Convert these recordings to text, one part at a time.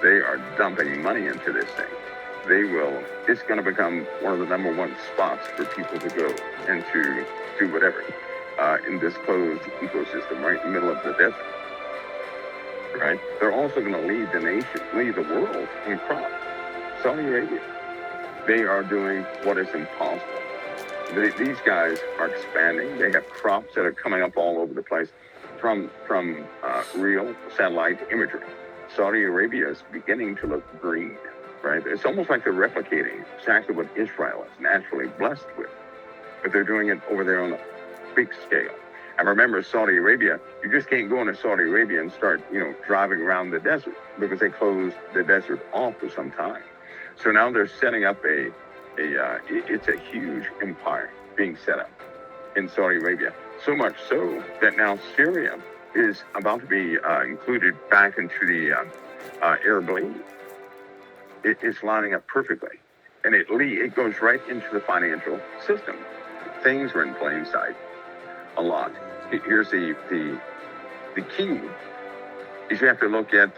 They are dumping money into this thing. It's going to become one of the number one spots for people to go and to do whatever in this closed ecosystem right in the middle of the desert. Right? They're also going to lead the world in crops. Saudi Arabia, they are doing what is impossible. These guys are expanding. They have crops that are coming up all over the place from real satellite imagery. Saudi Arabia is beginning to look green, right? It's almost like they're replicating exactly what Israel is naturally blessed with, but they're doing it over there on a big scale. And remember, Saudi Arabia, you just can't go into Saudi Arabia and start, driving around the desert because they closed the desert off for some time. So now they're setting up it's a huge empire being set up in Saudi Arabia. So much so that now Syria is about to be included back into the Arab League. It's lining up perfectly. And it goes right into the financial system. Things are in plain sight. A lot. Here's the key is you have to look at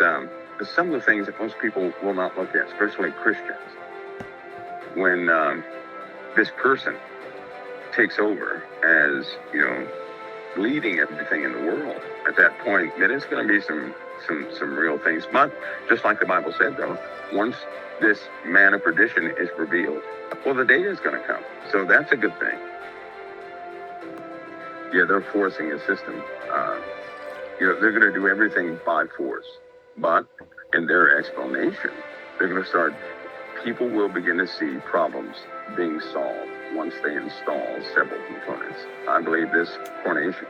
some of the things that most people will not look at, especially Christians. When this person takes over as leading everything in the world, at that point, then it's going to be some real things. But just like the Bible said, though, once this man of perdition is revealed, well, the day is going to come. So that's a good thing. Yeah, they're forcing a system. They're going to do everything by force. But in their explanation, they're going to start, people will begin to see problems being solved once they install several components. I believe this coronation,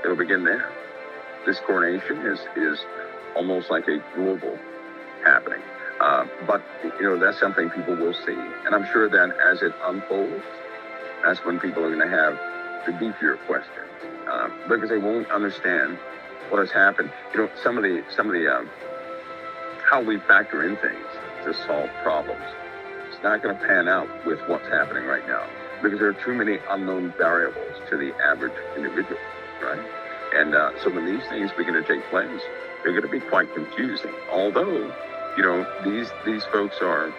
it'll begin there. This coronation is almost like a global happening. But that's something people will see. And I'm sure that as it unfolds, that's when people are going to have the beefier questions, because they won't understand what has happened. Some of the how we factor in things to solve problems, it's not going to pan out with what's happening right now, because there are too many unknown variables to the average individual, right? And so when these things begin to take place, they're going to be quite confusing. Although, these folks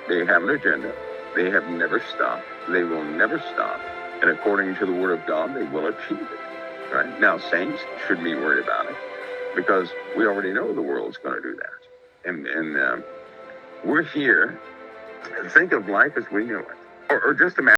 they have an agenda. They have never stopped. They will never stop. And according to the Word of God, they will achieve it. Right? Now, saints shouldn't be worried about it, because we already know the world's going to do that. And we're here. Think of life as we know it. Or just imagine